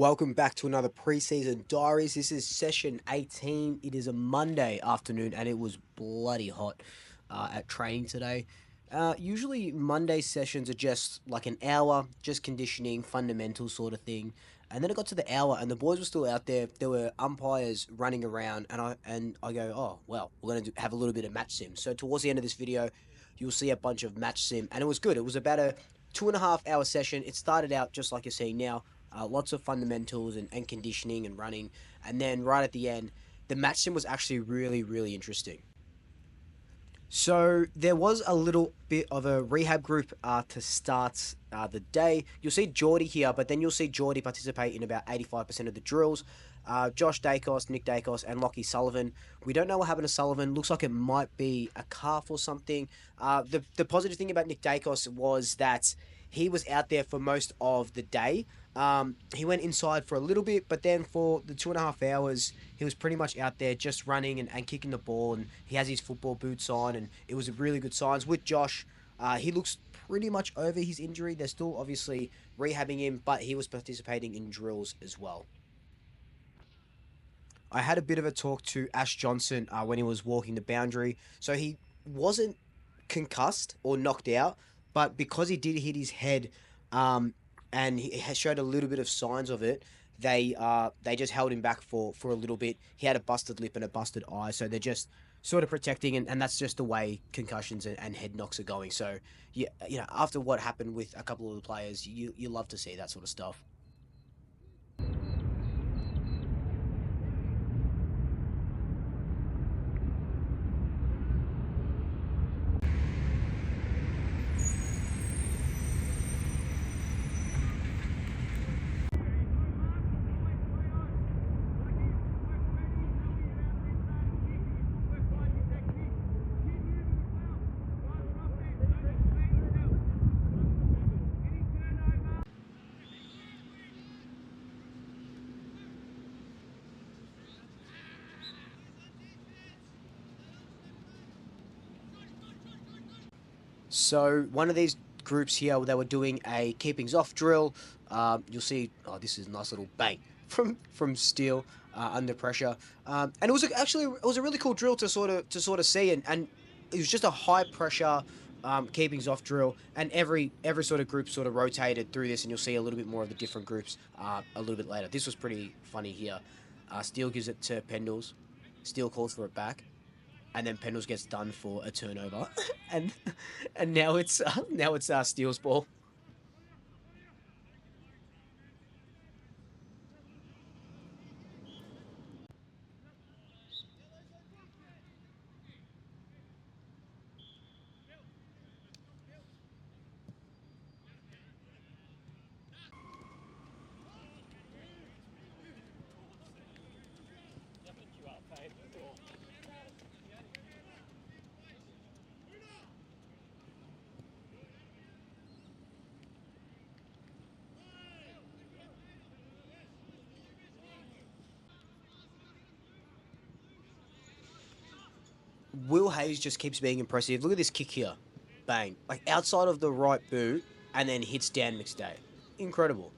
Welcome back to another preseason Diaries. This is session 18. It is a Monday afternoon and it was bloody hot at training today. Usually Monday sessions are just like an hour, just conditioning, fundamental sort of thing. And then it got to the hour and the boys were still out there. There were umpires running around and I go, oh, well, we're going to have a little bit of match sim. So towards the end of this video, you'll see a bunch of match sim and it was good. It was about a 2.5 hour session. It started out just like you're seeing now, lots of fundamentals and conditioning and running. And then right at the end, the match sim was actually really, really interesting. So there was a little bit of a rehab group to start the day. You'll see Geordie here, but then you'll see Geordie participate in about 85% of the drills. Josh Dacos, Nick Dacos, and Lockie Sullivan. We don't know what happened to Sullivan. Looks like it might be a calf or something. The positive thing about Nick Dacos was that he was out there for most of the day. He went inside for a little bit, but then for the 2.5 hours, he was pretty much out there just running and kicking the ball, and he has his football boots on, and it was a really good signs. With Josh, he looks pretty much over his injury. They're still obviously rehabbing him, but he was participating in drills as well. I had a bit of a talk to Ash Johnson when he was walking the boundary. So he wasn't concussed or knocked out, but because he did hit his head, and he has showed a little bit of signs of it, they just held him back for a little bit. He had a busted lip and a busted eye, so they're just sort of protecting, and that's just the way concussions and head knocks are going. So yeah, after what happened with a couple of the players, you love to see that sort of stuff. So one of these groups here, they were doing a keepings off drill. You'll see, oh, this is a nice little bang from steel under pressure, and it was actually it was a really cool drill to sort of see, and it was just a high pressure keepings off drill, and every sort of group sort of rotated through this, and you'll see a little bit more of the different groups a little bit later. This was pretty funny here. Steel gives it to Pendles. Steel calls for it back, and then Pendles gets done for a turnover, and and now it's Steele's ball. Will Hayes just keeps being impressive. Look at this kick here, bang, like outside of the right boot, and then hits Dan McStay. Incredible.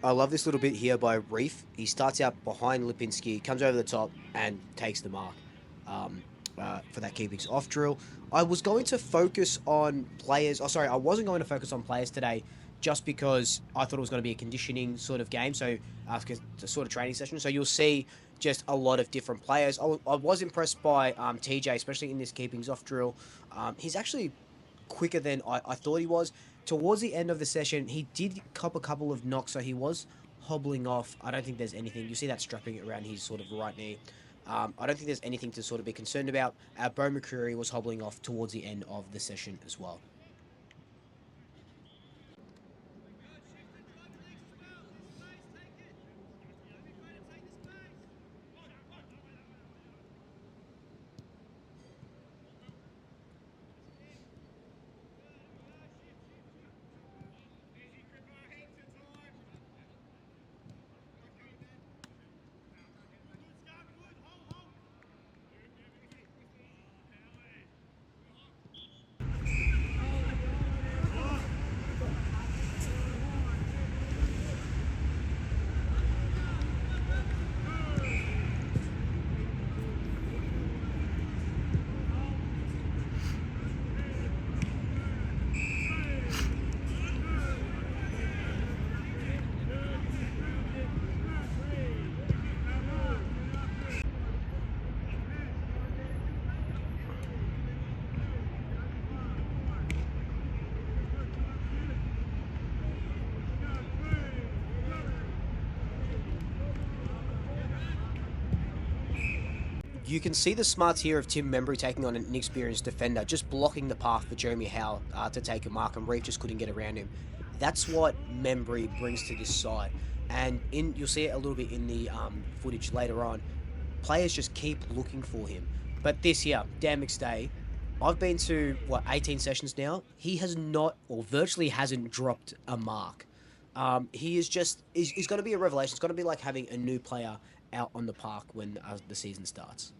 I love this little bit here by Reef. He starts out behind Lipinski, comes over the top, and takes the mark for that keepings off drill. I was going to focus on players. Oh, sorry, I wasn't going to focus on players today just because I thought it was going to be a conditioning sort of game, so a sort of training session. So you'll see just a lot of different players. I was impressed by TJ, especially in this keepings off drill. He's actually quicker than I thought he was. Towards the end of the session, he did cop a couple of knocks, so he was hobbling off. I don't think there's anything. You see that strapping around his sort of right knee. I don't think there's anything to sort of be concerned about. Bo McCreary was hobbling off towards the end of the session as well. You can see the smarts here of Tim Membry taking on an inexperienced defender, just blocking the path for Jeremy Howe to take a mark, and Reef just couldn't get around him. That's what Membry brings to this side, and you'll see it a little bit in the footage later on. Players just keep looking for him. But this year, Dan McStay, I've been to 18 sessions now. He has not, or virtually hasn't, dropped a mark. He is just he's going to be a revelation. It's going to be like having a new player out on the park when the season starts.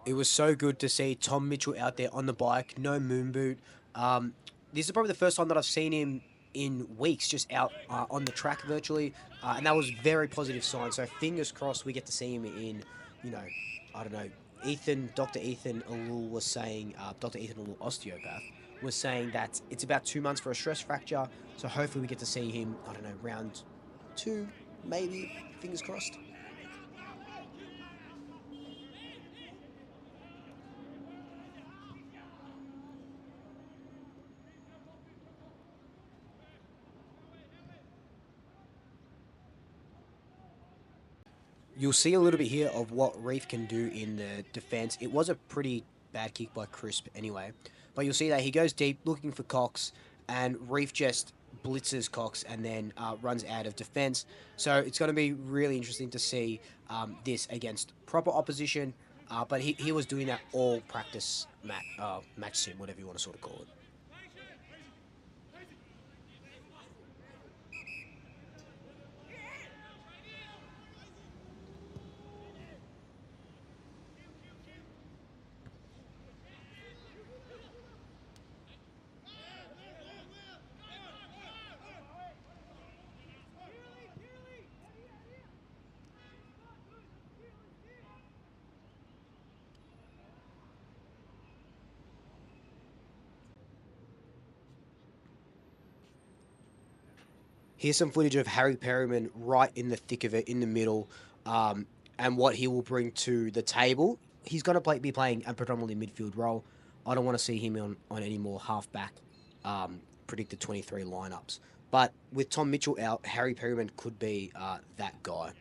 It was so good to see Tom Mitchell out there on the bike, no moon boot. This is probably the first time that I've seen him in weeks, just out on the track virtually, and that was very positive sign. So fingers crossed we get to see him in, you know, I don't know. Dr. Ethan Alul was saying, Dr. Ethan Alul, osteopath, was saying that it's about 2 months for a stress fracture. So hopefully we get to see him, I don't know, round two, maybe. Fingers crossed. You'll see a little bit here of what Reef can do in the defense. It was a pretty bad kick by Crisp anyway. But you'll see that he goes deep looking for Cox, and Reef just blitzes Cox and then runs out of defense. So it's going to be really interesting to see this against proper opposition. But he was doing that all practice match sim, whatever you want to sort of call it. Here's some footage of Harry Perryman right in the thick of it, in the middle, and what he will bring to the table. He's going to be playing a predominantly midfield role. I don't want to see him on any more halfback predicted 23 lineups. But with Tom Mitchell out, Harry Perryman could be that guy.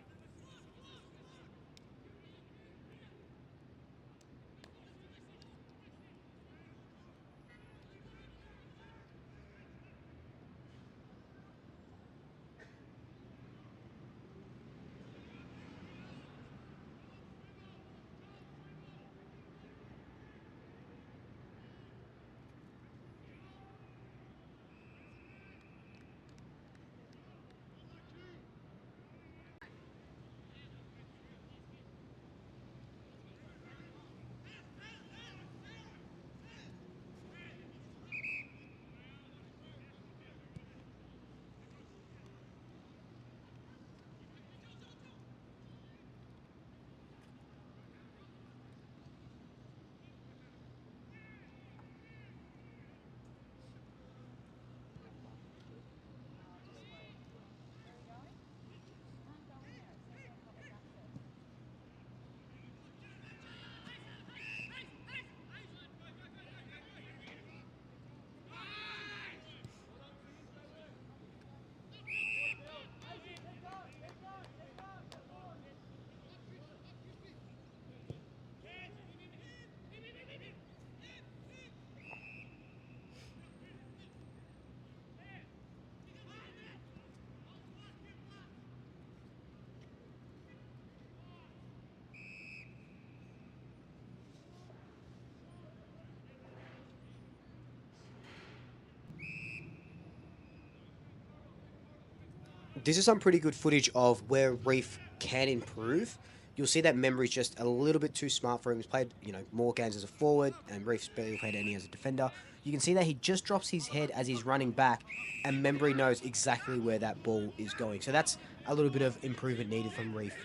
This is some pretty good footage of where Reef can improve. You'll see that Memory's just a little bit too smart for him. He's played, more games as a forward, and Reef's barely played any as a defender. You can see that he just drops his head as he's running back, and Memory knows exactly where that ball is going. So that's a little bit of improvement needed from Reef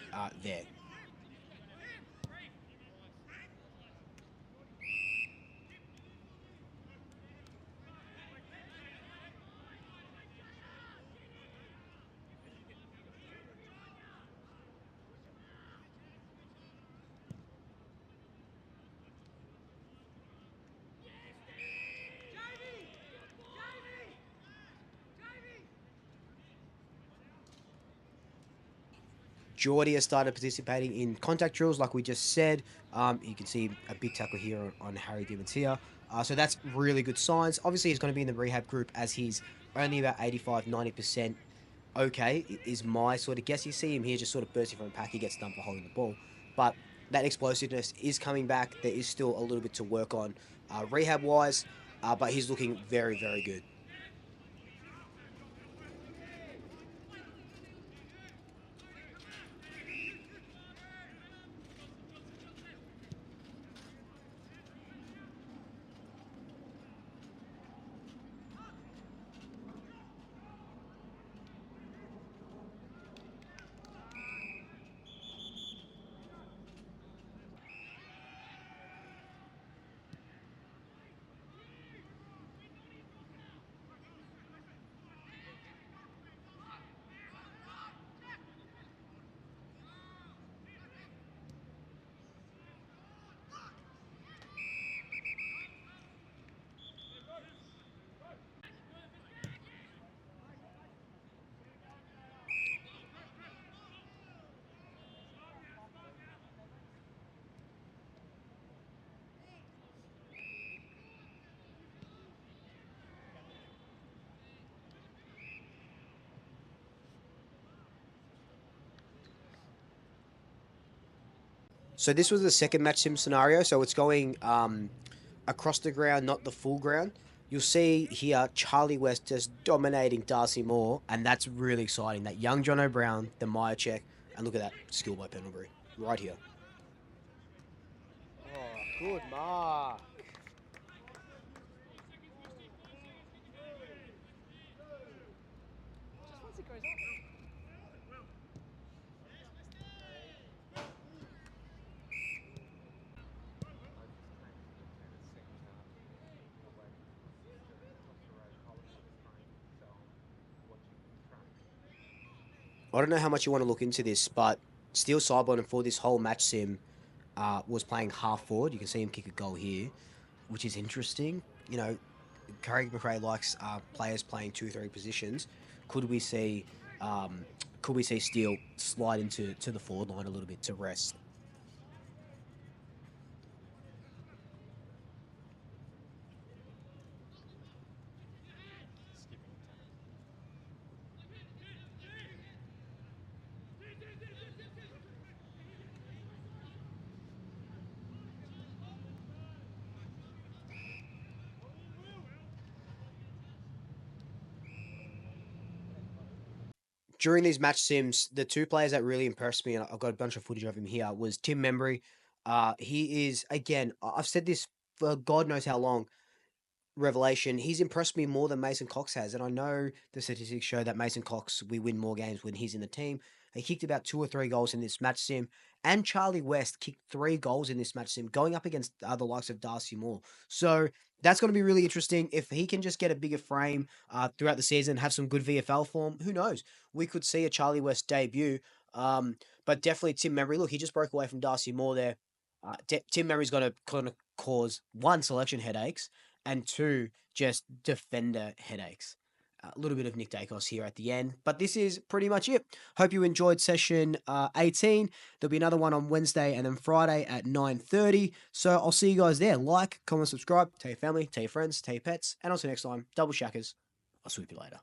there. Geordie has started participating in contact drills, like we just said. You can see a big tackle here on Harry Diamantia. So that's really good signs. Obviously, he's going to be in the rehab group as he's only about 85, 90% okay, is my sort of guess. You see him here just sort of bursting from the pack. He gets done for holding the ball. But that explosiveness is coming back. There is still a little bit to work on rehab-wise, but he's looking very, very good. So this was the second match sim scenario. So it's going across the ground, not the full ground. You'll see here Charlie West just dominating Darcy Moore, and that's really exciting. That young John O'Brown, the Meyer check, and look at that skill by Pendlebury right here. Oh, good mark. Just once it goes up. I don't know how much you want to look into this, but Steel Sidebottom for this whole match sim was playing half forward. You can see him kick a goal here, which is interesting. You know, Craig McRae likes players playing 2 or 3 positions. Could we see um, could we see Steele slide into the forward line a little bit to rest? During these match sims, the two players that really impressed me, and I've got a bunch of footage of him here, was Tim Membry. He is, again, I've said this for God knows how long, revelation. He's impressed me more than Mason Cox has, and I know the statistics show that Mason Cox we win more games when he's in the team. He kicked about 2 or 3 goals in this match sim, and Charlie West kicked 3 goals in this match sim, going up against the likes of Darcy Moore. So that's going to be really interesting. If he can just get a bigger frame throughout the season, have some good VFL form, who knows? We could see a Charlie West debut. But definitely Tim Memory. Look, he just broke away from Darcy Moore there. Tim Memory's going to kind of cause one selection headaches and two, just defender headaches. A little bit of Nick Dacos here at the end, but this is pretty much it. Hope you enjoyed session 18. There'll be another one on Wednesday and then Friday at 9:30. So I'll see you guys there. Like, comment, subscribe, tell your family, tell your friends, tell your pets, and until next time, double shackers. I'll swoop you later.